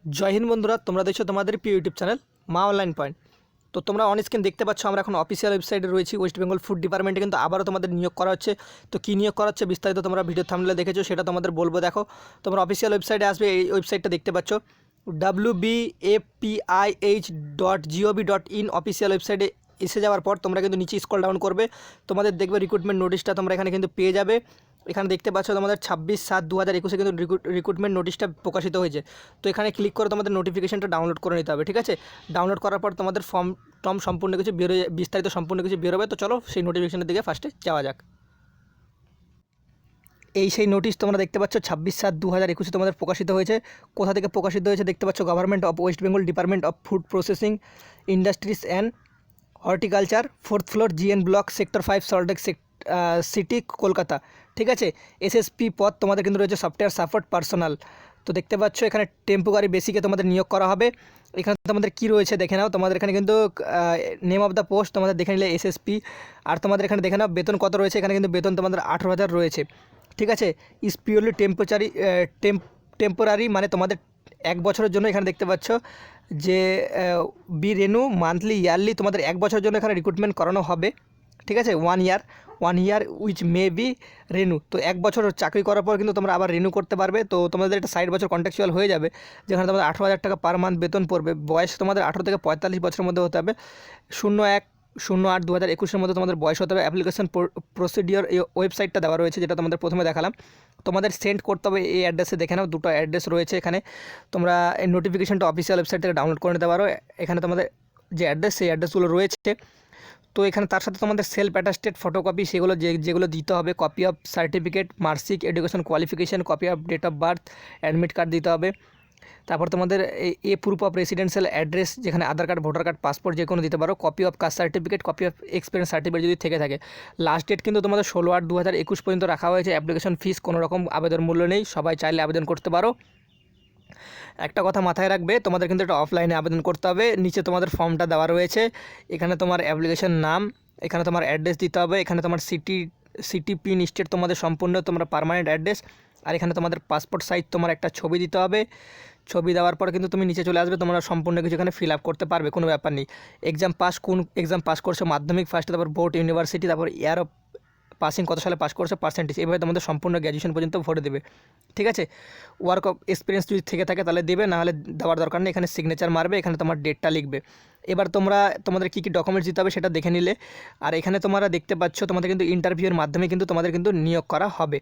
জয় হিন্দ বন্ধুরা, তোমরা দেখছো তোমাদের প্রিয় ইউটিউব চ্যানেল মা অনলাইন পয়েন্ট। তো তোমরা অন স্ক্রিন দেখতে পাচ্ছ আমরা এখন অফিসিয়াল ওয়েবসাইটে রয়েছি। ওয়েস্ট বেঙ্গল ফুড ডিপার্টমেন্টে কিন্তু আবারও তোমাদের নিয়োগ করা হচ্ছে। তো কী নিয়োগ করা হচ্ছে বিস্তারিত তোমরা ভিডিও থাম্বনেলে দেখেছো, সেটা তোমাদের বলবো। দেখো, তোমরা অফিসিয়াল ওয়েবসাইটে আসবে, এই ওয়েবসাইটটা দেখতে পাচ্ছ wbapih.gov.in অফিসিয়াল ওয়েবসাইটে এসে যাওয়ার পর তোমরা কিন্তু নিচে স্ক্রল ডাউন করবে, তোমাদের দেখবে রিক্রুটমেন্ট নোটিশটা তোমরা এখানে কিন্তু পেয়ে যাবে। এখানে দেখতে পাচ্ছ তোমাদের 26/7/2021 কিন্তু রিক্রুটমেন্ট নোটিশটা প্রকাশিত হয়েছে। তো এখানে ক্লিক করে তোমাদের নোটিফিকেশনটা ডাউনলোড করে নিতে হবে, ঠিক আছে। ডাউনলোড করার পর তোমাদের ফর্ম টর্ম সম্পূর্ণ কিছু বেরোয়, বিস্তারিত সম্পূর্ণ কিছু বেরোবে। তো চলো সেই নোটিফিকেশনের দিকে ফার্স্টে যাওয়া যাক। এই সেই নোটিশ তোমরা দেখতে পাচ্ছ 26/7/2021 তোমাদের প্রকাশিত হয়েছে। কোথা থেকে প্রকাশিত হয়েছে দেখতে পাচ্ছ, government of West Bengal, department of food processing industries and horticulture, 4th floor, GN block, sector 5, Salt Lake city, Kolkata, ঠিক আছে। এসএসপি পদ তোমাদের কিন্তু রয়েছে সফটওয়্যার সাপোর্ট পার্সোনাল। তো দেখতে পাচ্ছ এখানে টেম্পোরারি বেসিকে তোমাদের নিয়োগ করা হবে। এখানে তোমাদের কী রয়েছে দেখে নাও, তোমাদের এখানে কিন্তু নেম অফ দ্য পোস্ট তোমাদের দেখে নিলে এসএসপি। আর তোমাদের এখানে দেখে নাও বেতন কত রয়েছে, এখানে কিন্তু বেতন তোমাদের 18,000 রয়েছে, ঠিক আছে। ইজ পিওরলি টেম্পোরারি মানে তোমাদের 1 বছরের জন্য এখানে দেখতে পাচ্ছ যে বি রেনু মান্থলি ইয়ারলি তোমাদের 1 বছরের জন্য এখানে রিক্রুটমেন্ট করানো হবে, ঠিক আছে। 1 ইয়ার উইচ মে বি রেনু। তো 1 বছর চাকরি করার পর কিন্তু তোমরা আবার রেনু করতে পারবে। তো তোমাদের একটা 60 বছর কন্ট্রাকচুয়াল হয়ে যাবে, যেখানে তোমাদের 18,000 টাকা পার মান্থ বেতন পড়বে। বয়স তোমাদের 18 থেকে 45 বছরের মধ্যে হতে হবে। 01/08/2021 মধ্যে তোমাদের বয়স হতে হবে। অ্যাপ্লিকেশন প্রসিডিওর এই ওয়েবসাইটটা দেওয়া রয়েছে, যেটা তোমাদের প্রথমে দেখালাম। তোমাদের সেন্ড করতে হবে এই অ্যাড্রেসে, দেখে নাও 2টো অ্যাড্রেস রয়েছে এখানে। তোমরা এই নোটিফিকেশনটা অফিসিয়াল ওয়েবসাইট থেকে ডাউনলোড করে নিতে পারো। এখানে তোমাদের যে অ্যাড্রেস, সেই অ্যাড্রেসগুলো রয়েছে। তো এখানে তার সাথে তোমাদের সেলফ অ্যাটাস্টেড ফটোকপি, সেগুলো যেগুলো দিতে হবে, copy of certificate, marksheet, education qualification, copy of date of birth, admit card দিতে হবে। তারপর তোমাদের a proof of residential address, যেখানে Aadhaar card, voter card, passport যে কোনো দিতে পারো। Copy of caste certificate, copy of experience certificate যদি থেকে থাকে। লাস্ট ডেট কিন্তু তোমাদের 16/8/2021 পর্যন্ত রাখা হয়েছে। অ্যাপ্লিকেশন ফিস কোনো রকম আবেদন মূল্য নেই, সবাই চাইলে আবেদন করতে পারো। একটা কথা মাথায় রাখবে, তোমাদের কিন্তু এটা অফলাইনে আবেদন করতে হবে। নিচে তোমাদের ফর্মটা দেওয়া রয়েছে, এখানে তোমার অ্যাপ্লিকেশন নাম, এখানে তোমার অ্যাড্রেস দিতে হবে, এখানে তোমার সিটি পিন স্টেট তোমাদের সম্পূর্ণ তোমার পার্মানেন্ট অ্যাড্রেস, আর এখানে তোমাদের পাসপোর্ট সাইজ তোমার একটা ছবি দিতে হবে। ছবি দেওয়ার পরে কিন্তু তুমি নিচে চলে আসবে, তোমরা সম্পূর্ণ কিছু এখানে ফিল আপ করতে পারবে, কোনো ব্যাপার নেই। কোন এক্সাম পাস করছো, মাধ্যমিক ফার্স্টে, তারপর বোর্ড, ইউনিভার্সিটি, তারপর ইয়ার অফ পাসিং কত সালে পাস করছে, পার্সেন্টেজ, এভাবে তোমাদের সম্পূর্ণ গ্র্যাজুয়েশন পর্যন্ত ভরে দেবে, ঠিক আছে। ওয়ার্ক অফ এক্সপিরিয়েন্স যদি থেকে থাকে তাহলে দেবে, নাহলে দেওয়ার দরকার নেই। এখানে সিগনেচার মারবে, এখানে তোমার ডেটটা লিখবে। এবার তোমাদের কী কী ডকুমেন্টস দিতে হবে সেটা দেখে নিলে। আর এখানে তোমরা দেখতে পাচ্ছ তোমাদের কিন্তু ইন্টারভিউয়ের মাধ্যমে কিন্তু তোমাদের কিন্তু নিয়োগ করা হবে,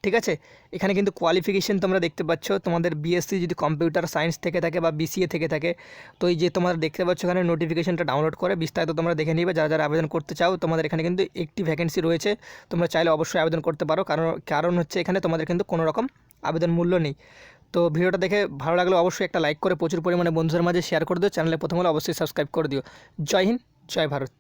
ঠিক আছে। এখানে কিন্তু কোয়ালিফিকেশান তোমরা দেখতে পাচ্ছ, তোমাদের বিএসসি যদি কম্পিউটার সায়েন্স থেকে থাকে বা বিসিএ থেকে থাকে। তো এই যে তোমরা দেখতে পাচ্ছ এখানে নোটিফিকেশানটা ডাউনলোড করে বিস্তারিত তোমরা দেখে নিবে। যারা যারা আবেদন করতে চাও, তোমাদের এখানে কিন্তু একটি ভ্যাকেন্সি রয়েছে, তোমরা চাইলে অবশ্যই আবেদন করতে পারো। কারণ হচ্ছে এখানে তোমাদের কিন্তু কোনো রকম আবেদন মূল্য নেই। তো ভিডিওটা দেখে ভালো লাগলে অবশ্যই একটা লাইক করে প্রচুর পরিমাণে বন্ধুদের মাঝে শেয়ার করে দিও। চ্যানেলে প্রথম হলে অবশ্যই সাবস্ক্রাইব করে দিও। জয় হিন্দ, জয় ভারত।